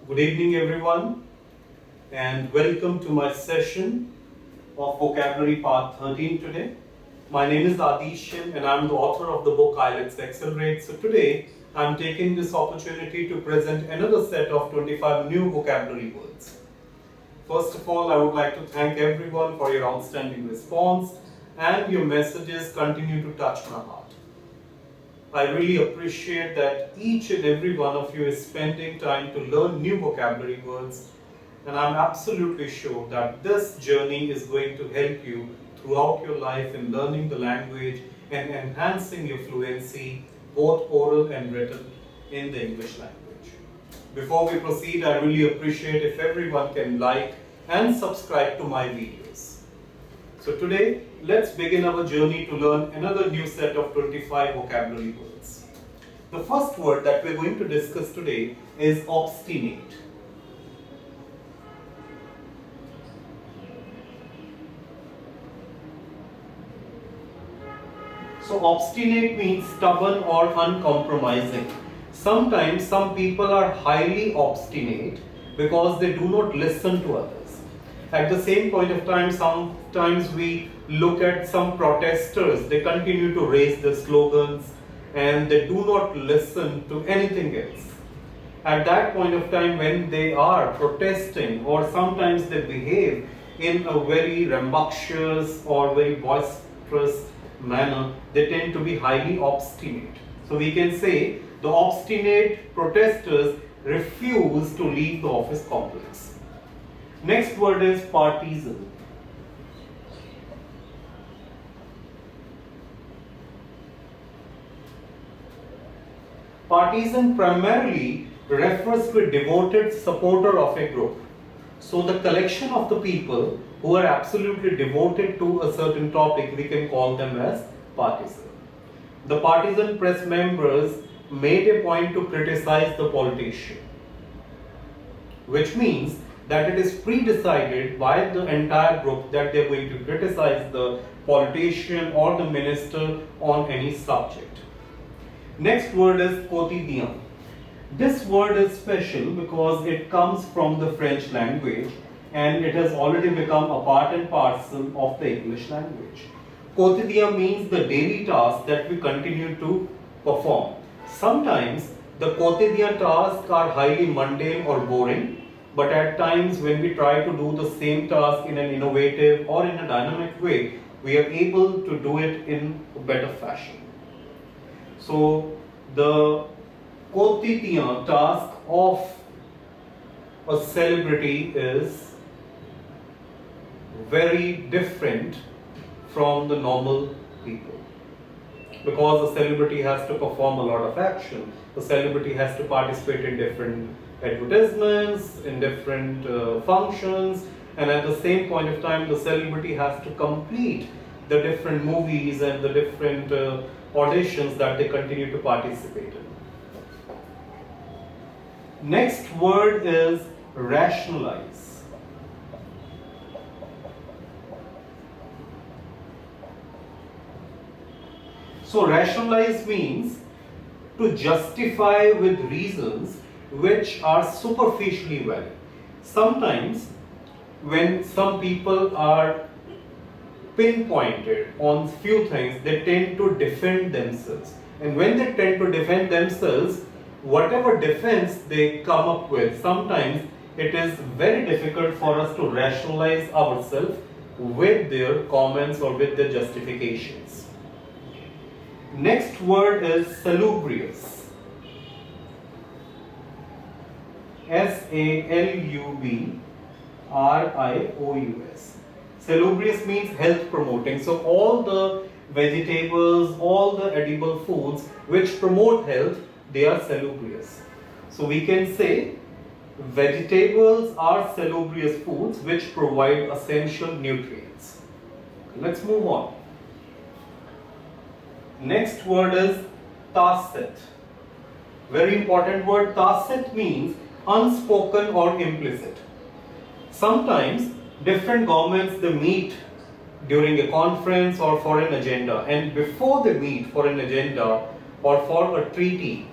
Good evening, everyone, and welcome to my session of Vocabulary Part 13 today. My name is Adishan, and I'm the author of the book IELTS Accelerate. So today, I'm taking this opportunity to present another set of 25 new vocabulary words. First of all, I would like to thank everyone for your outstanding response, and your messages continue to touch my heart. I really appreciate that each and every one of you is spending time to learn new vocabulary words, and I'm absolutely sure that this journey is going to help you throughout your life in learning the language and enhancing your fluency, both oral and written, in the English language. Before we proceed, I really appreciate if everyone can like and subscribe to my videos. So today, let's begin our journey to learn another new set of 25 vocabulary words. The first word that we're going to discuss today is obstinate. So obstinate means stubborn or uncompromising. Sometimes some people are highly obstinate because they do not listen to others. At the same point of time, sometimes we look at some protesters, they continue to raise their slogans and they do not listen to anything else. At that point of time, when they are protesting, or sometimes they behave in a very rambunctious or very boisterous manner, they tend to be highly obstinate. So we can say the obstinate protesters refuse to leave the office complex. Next word is partisan. Partisan primarily refers to a devoted supporter of a group. So the collection of the people who are absolutely devoted to a certain topic, we can call them as partisan. The partisan press members made a point to criticize the politician, which means that it is pre-decided by the entire group that they are going to criticize the politician or the minister on any subject. Next word is quotidien. This word is special because it comes from the French language and it has already become a part and parcel of the English language. Quotidien means the daily task that we continue to perform. Sometimes the quotidien tasks are highly mundane or boring, but at times when we try to do the same task in an innovative or in a dynamic way, we are able to do it in a better fashion. So the quotidien task of a celebrity is very different from the normal people, because the celebrity has to perform a lot of action. The celebrity has to participate in different advertisements, in different functions, and at the same point of time the celebrity has to complete the different movies and the different auditions that they continue to participate in. Next word is rationalize. So rationalize means to justify with reasons which are superficially valid. Sometimes when some people are pinpointed on few things, they tend to defend themselves, and when they tend to defend themselves, whatever defense they come up with, sometimes it is very difficult for us to rationalize ourselves with their comments or with their justifications. Next word is salubrious. Salubrious. Salubrious means health promoting. So all the vegetables, all the edible foods which promote health, they are salubrious. So we can say vegetables are salubrious foods which provide essential nutrients. Let's move on. Next word is tacit. Very important word. Tacit means unspoken or implicit. Sometimes different governments, they meet during a conference or for an agenda, and before they meet for an agenda or for a treaty,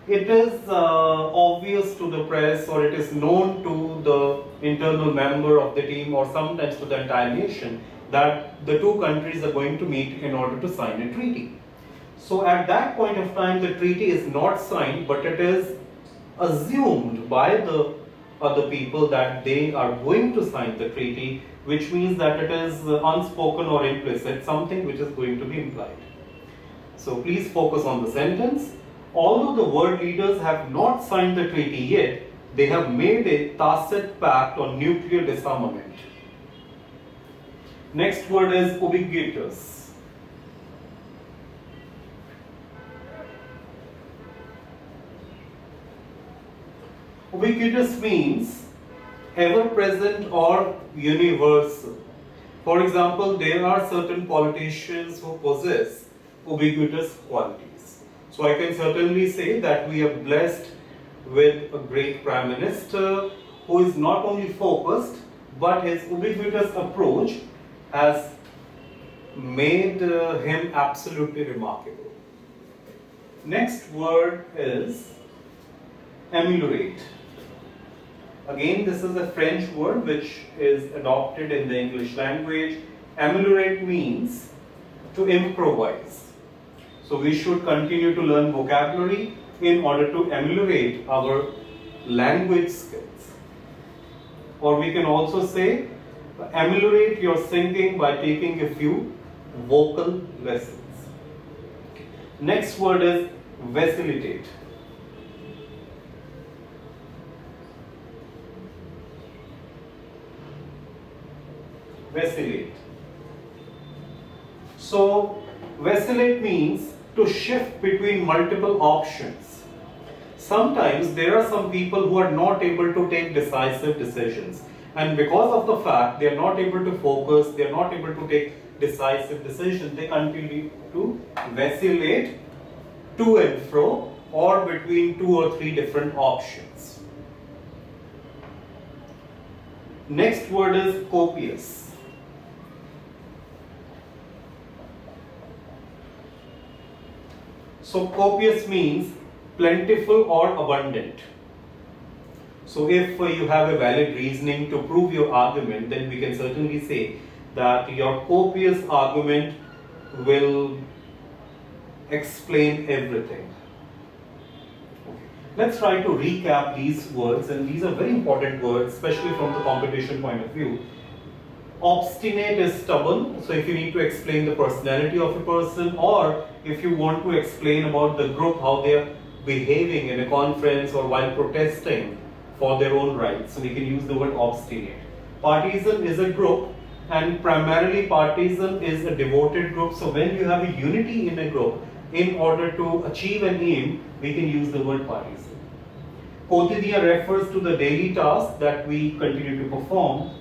it is obvious to the press, or it is known to the internal member of the team, or sometimes to the entire nation, that the two countries are going to meet in order to sign a treaty. So at that point of time, the treaty is not signed, but it is assumed by the other people that they are going to sign the treaty, which means that it is unspoken or implicit, something which is going to be implied. So please focus on the sentence. Although the world leaders have not signed the treaty yet, they have made a tacit pact on nuclear disarmament. Next word is ubiquitous. Ubiquitous means ever present or universal. For example, there are certain politicians who possess ubiquitous qualities. So I can certainly say that we are blessed with a great Prime Minister who is not only focused, but his ubiquitous approach has made him absolutely remarkable. Next word is ameliorate. Again, this is a French word which is adopted in the English language. Ameliorate means to improvise. So we should continue to learn vocabulary in order to ameliorate our language skills. Or we can also say, ameliorate your singing by taking a few vocal lessons. Next word is facilitate. Vacillate. So, vacillate means to shift between multiple options. Sometimes there are some people who are not able to take decisive decisions, and because of the fact they are not able to focus, they are not able to take decisive decisions, they continue to vacillate to and fro or between two or three different options. Next word is copious. So copious means plentiful or abundant. So if you have a valid reasoning to prove your argument, then we can certainly say that your copious argument will explain everything. Okay. Let's try to recap these words, and these are very important words, especially from the competition point of view. Obstinate is stubborn, so if you need to explain the personality of a person, or if you want to explain about the group, how they are behaving in a conference or while protesting for their own rights, so we can use the word obstinate. Partisan is a group, and primarily partisan is a devoted group, so when you have a unity in a group, in order to achieve an aim, we can use the word partisan. Quotidian refers to the daily task that we continue to perform.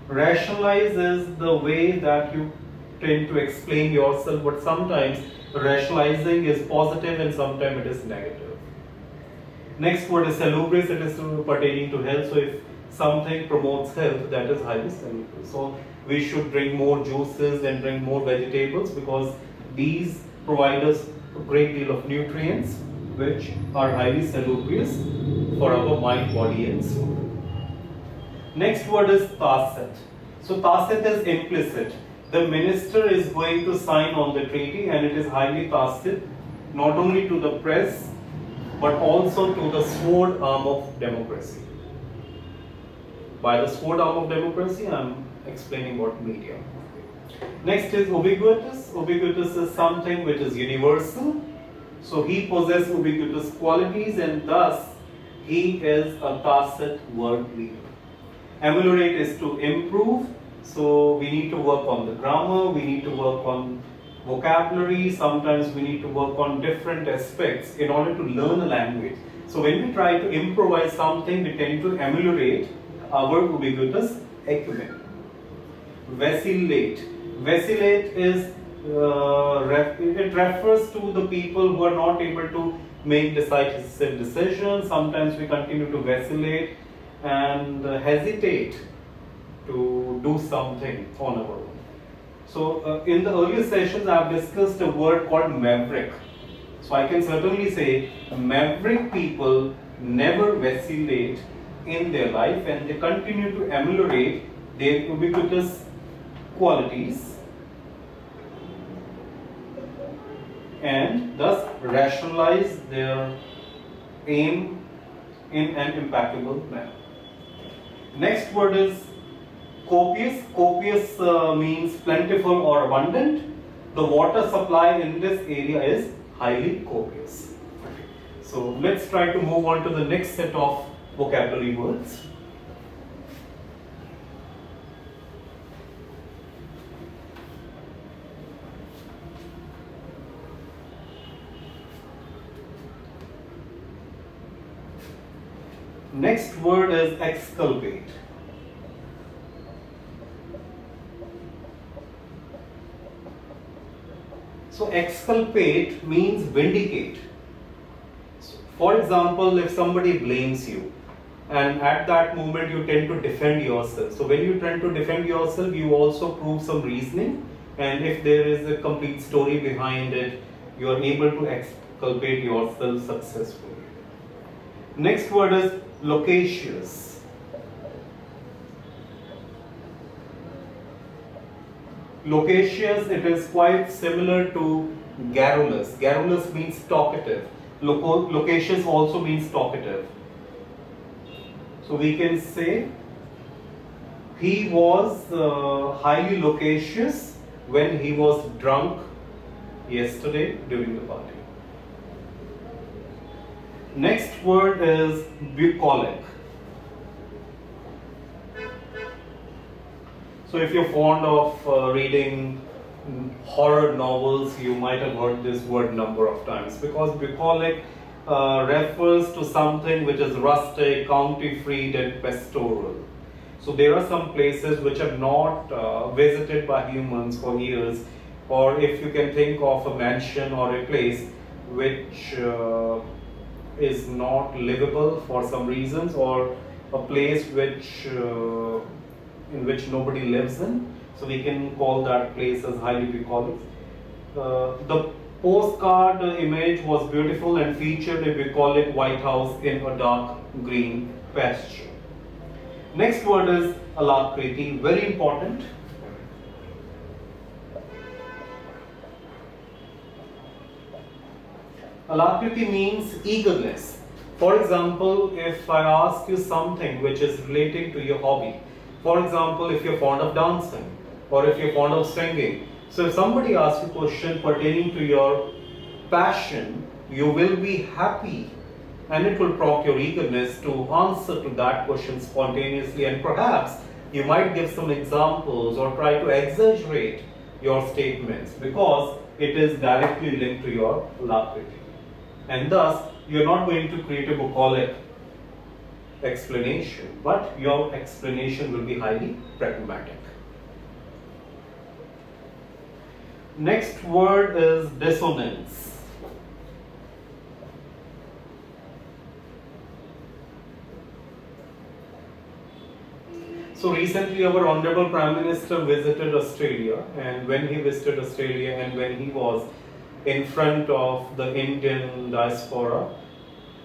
Rationalize is the way that you tend to explain yourself, but sometimes rationalizing is positive and sometimes it is negative. Next word is salubrious, it is pertaining to health. So if something promotes health, that is highly salubrious. So we should drink more juices and drink more vegetables, because these provide us a great deal of nutrients which are highly salubrious for our mind, body and soul. Next word is tacit. So tacit is implicit. The minister is going to sign on the treaty, and it is highly tacit, not only to the press but also to the sword arm of democracy. By the sword arm of democracy, I am explaining about media. Next is ubiquitous. Ubiquitous is something which is universal. So he possesses ubiquitous qualities, and thus he is a tacit world leader. Ameliorate is to improve. So we need to work on the grammar, we need to work on vocabulary, sometimes we need to work on different aspects in order to learn a language. So when we try to improvise something, we tend to ameliorate our ubiquitous acumen. Vacillate. Vacillate is, it refers to the people who are not able to make decisive decisions. Sometimes we continue to vacillate and hesitate to do something on our own. So in the earlier sessions I have discussed a word called maverick. So I can certainly say maverick people never vacillate in their life and they continue to ameliorate their ubiquitous qualities and thus rationalize their aim in an impeccable manner. Next word is copious. Copious means plentiful or abundant. The water supply in this area is highly copious. So let's try to move on to the next set of vocabulary words. Next word is exculpate. So exculpate means vindicate. For example, if somebody blames you and at that moment you tend to defend yourself. So when you tend to defend yourself, you also prove some reasoning, and if there is a complete story behind it, you are able to exculpate yourself successfully. Next word is loquacious. Loquacious, it is quite similar to garrulous. Garrulous means talkative. Loquacious also means talkative. So we can say he was highly loquacious when he was drunk yesterday during the party. Next word is bucolic. So if you're fond of reading horror novels, you might have heard this word number of times, because bucolic refers to something which is rustic, county-freed and pastoral. So there are some places which are not visited by humans for years, or if you can think of a mansion or a place which is not livable for some reasons, or a place which in which nobody lives in. So we can call that place as highly bucolic. The postcard image was beautiful and featured a bucolic White House in a dark green pasture. Next word is alacrity, very important. Alacrity means eagerness. For example, if I ask you something which is relating to your hobby, for example, if you're fond of dancing or if you're fond of singing, so if somebody asks you a question pertaining to your passion, you will be happy and it will prompt your eagerness to answer to that question spontaneously, and perhaps you might give some examples or try to exaggerate your statements because it is directly linked to your alacrity. And thus, you're not going to create a bucolic explanation, but your explanation will be highly pragmatic. Next word is dissonance. So recently our Honorable Prime Minister visited Australia, and when he visited Australia and when he was in front of the Indian diaspora,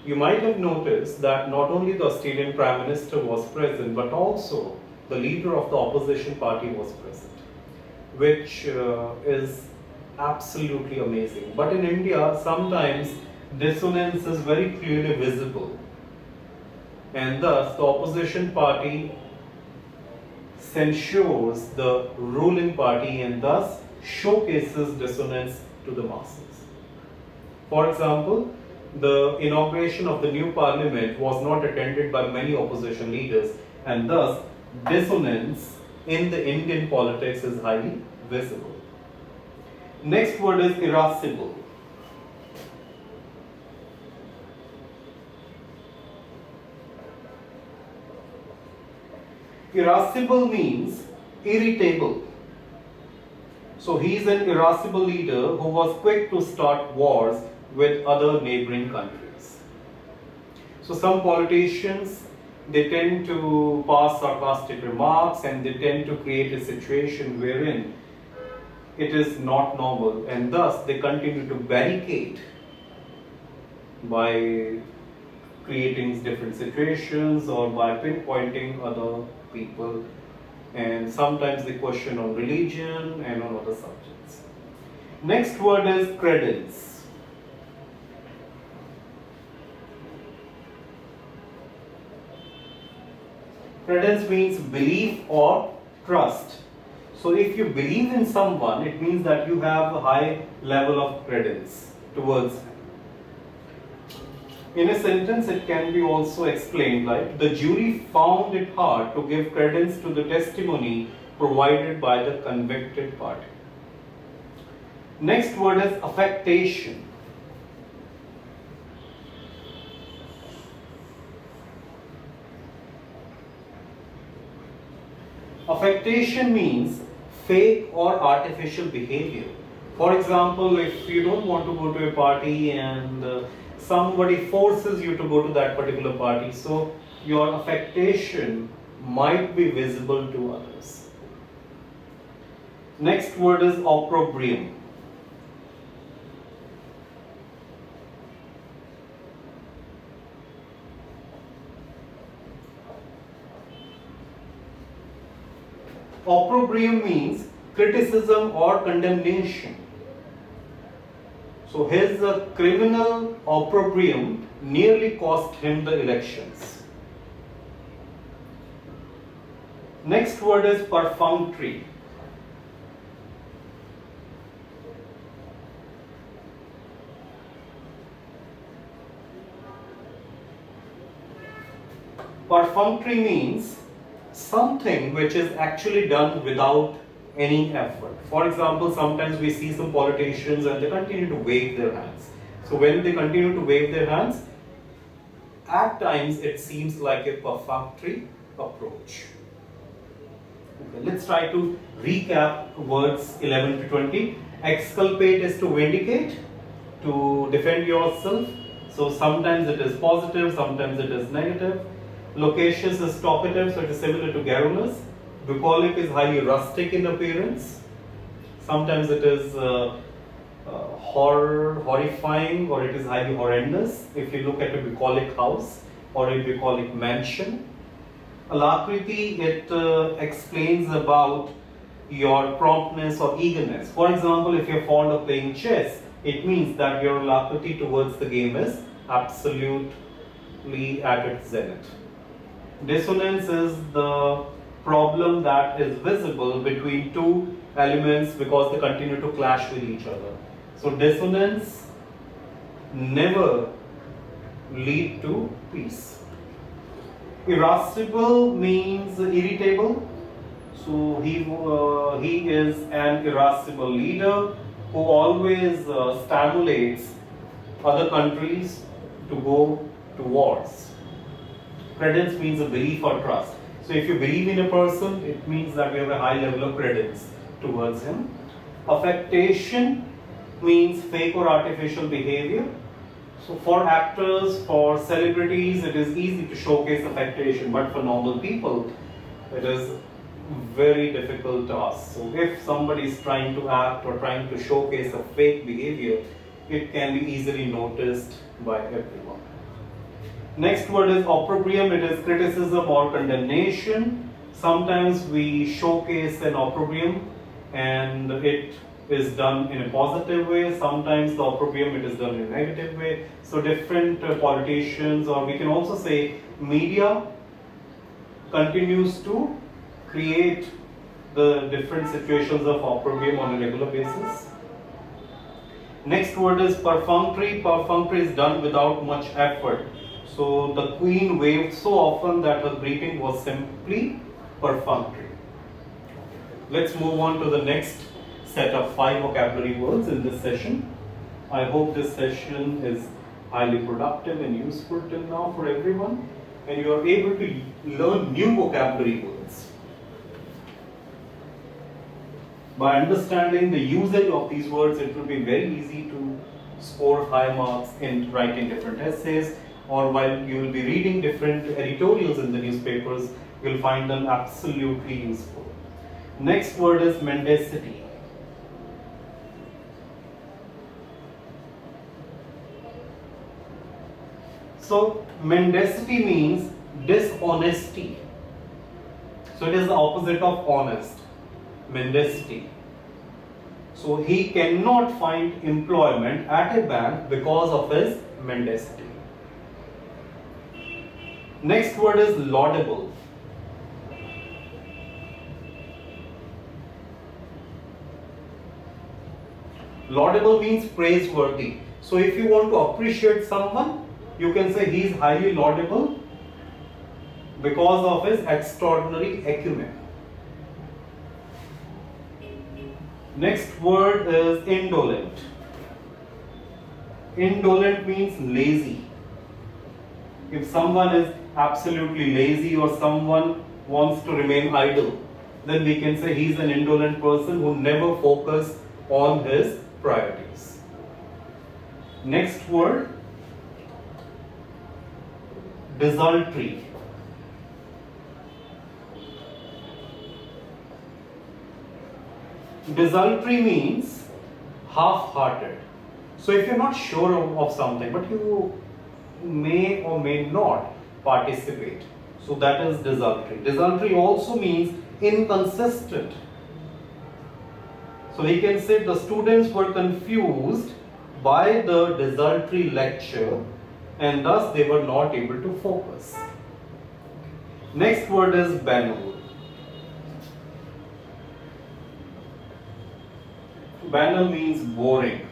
you might have noticed that not only the Australian Prime Minister was present, but also the leader of the opposition party was present, which is absolutely amazing. But in India, sometimes dissonance is very clearly visible, and thus the opposition party censures the ruling party and thus showcases dissonance to the masses. For example, the inauguration of the new parliament was not attended by many opposition leaders, and thus dissonance in the Indian politics is highly visible. Next word is irascible. Irascible means irritable. So he is an irascible leader who was quick to start wars with other neighboring countries. So some politicians, they tend to pass sarcastic remarks and they tend to create a situation wherein it is not normal, and thus they continue to barricade by creating different situations or by pinpointing other people, and sometimes they question on religion and on other subjects. Next word is credence. Credence means belief or trust. So if you believe in someone, it means that you have a high level of credence towards him. In a sentence, it can be also explained like, the jury found it hard to give credence to the testimony provided by the convicted party. Next word is affectation. Affectation means fake or artificial behavior. For example, if you don't want to go to a party and somebody forces you to go to that particular party, so your affectation might be visible to others. Next word is opprobrium. Opprobrium means criticism or condemnation. So his criminal opprobrium nearly cost him the elections. Next word is perfunctory. Perfunctory means something which is actually done without any effort. For example, sometimes we see some politicians and they continue to wave their hands. So when they continue to wave their hands, at times it seems like a perfunctory approach. Okay, let's try to recap words 11 to 20. Exculpate is to vindicate, to defend yourself. So sometimes it is positive, sometimes it is negative. Loquacious is talkative, so it is similar to garrulous. Bucolic is highly rustic in appearance. Sometimes it is horrifying, or it is highly horrendous if you look at a bucolic house or a bucolic mansion. Alacrity, it explains about your promptness or eagerness. For example, if you're fond of playing chess, it means that your alacrity towards the game is absolutely at its zenith. Dissonance is the problem that is visible between two elements because they continue to clash with each other. So dissonance never lead to peace. Irascible means irritable. So he is an irascible leader who always stimulates other countries to go to wars. Credence means a belief or trust. So if you believe in a person, it means that you have a high level of credence towards him. Affectation means fake or artificial behavior. So for actors, for celebrities, it is easy to showcase affectation, but for normal people, it is very difficult task. So if somebody is trying to act or trying to showcase a fake behavior, it can be easily noticed by everyone. Next word is opprobrium. It is criticism or condemnation. Sometimes we showcase an opprobrium and it is done in a positive way. Sometimes the opprobrium it is done in a negative way. So different politicians, or we can also say media, continues to create the different situations of opprobrium on a regular basis. Next word is perfunctory. Perfunctory is done without much effort. So the queen waved so often that her greeting was simply perfunctory. Let's move on to the next set of 5 vocabulary words in this session. I hope this session is highly productive and useful till now for everyone, and you are able to learn new vocabulary words. By understanding the usage of these words, it will be very easy to score high marks in writing different essays, or while you will be reading different editorials in the newspapers, you will find them absolutely useful. Next word is mendacity. So mendacity means dishonesty. So it is the opposite of honest. Mendacity. So he cannot find employment at a bank because of his mendacity. Next word is laudable. Laudable means praiseworthy. So if you want to appreciate someone, you can say he is highly laudable because of his extraordinary acumen. Next word is indolent. Indolent means lazy. If someone is absolutely lazy or someone wants to remain idle, then we can say he is an indolent person who never focuses on his priorities. Next word, desultory. Desultory means half-hearted. So if you're not sure of something, but you may or may not participate, so that is desultory. Desultory also means inconsistent. So we can say the students were confused by the desultory lecture and thus they were not able to focus. Next word is banal. Banal means boring.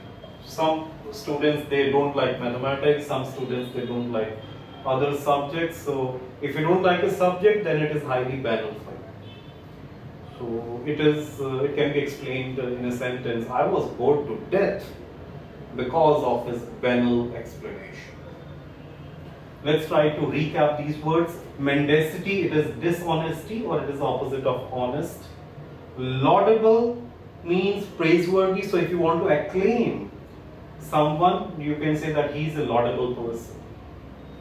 Some students, they don't like mathematics, some students, they don't like other subjects. So if you don't like a subject, then it is highly banal for you. So it can be explained in a sentence, I was bored to death because of his banal explanation. Let's try to recap these words. Mendacity, it is dishonesty or it is opposite of honest. Laudable means praiseworthy. So if you want to acclaim someone, you can say that he is a laudable person.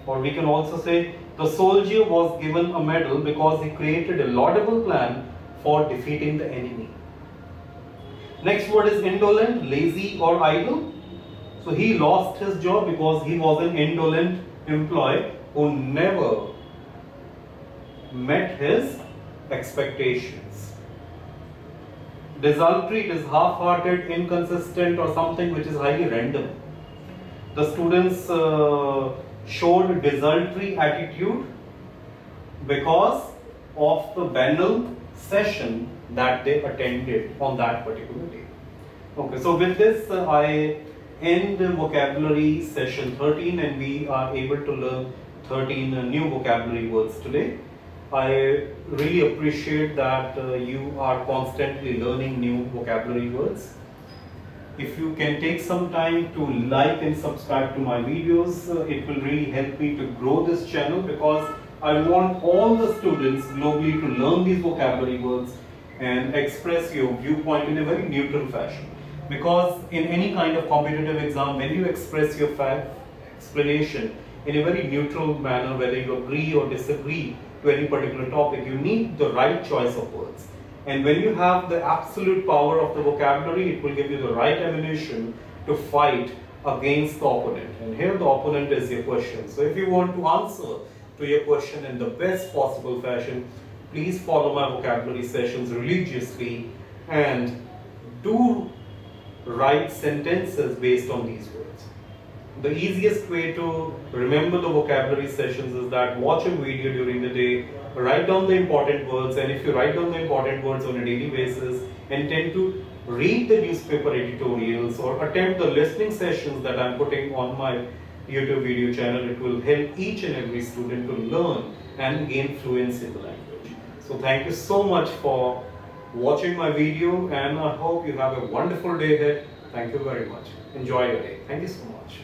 Or we can also say the soldier was given a medal because he created a laudable plan for defeating the enemy. Next word is indolent, lazy or idle. So he lost his job because he was an indolent employee who never met his expectations. Desultory, it is half-hearted, inconsistent or something which is highly random. The students showed desultory attitude because of the banal session that they attended on that particular day. Okay, so with this I end vocabulary session 13 and we are able to learn 13 new vocabulary words today. I really appreciate that you are constantly learning new vocabulary words. If you can take some time to like and subscribe to my videos, it will really help me to grow this channel because I want all the students globally to learn these vocabulary words and express your viewpoint in a very neutral fashion. Because in any kind of competitive exam, when you express your explanation in a very neutral manner, whether you agree or disagree to any particular topic, you need the right choice of words. And when you have the absolute power of the vocabulary, it will give you the right ammunition to fight against the opponent. And here the opponent is your question. So if you want to answer to your question in the best possible fashion, please follow my vocabulary sessions religiously and do write sentences based on these words. The easiest way to remember the vocabulary sessions is that watch a video during the day, write down the important words, and if you write down the important words on a daily basis and tend to read the newspaper editorials or attempt the listening sessions that I'm putting on my YouTube video channel, it will help each and every student to learn and gain fluency in the language. So thank you so much for watching my video and I hope you have a wonderful day ahead. Thank you very much. Enjoy your day. Thank you so much.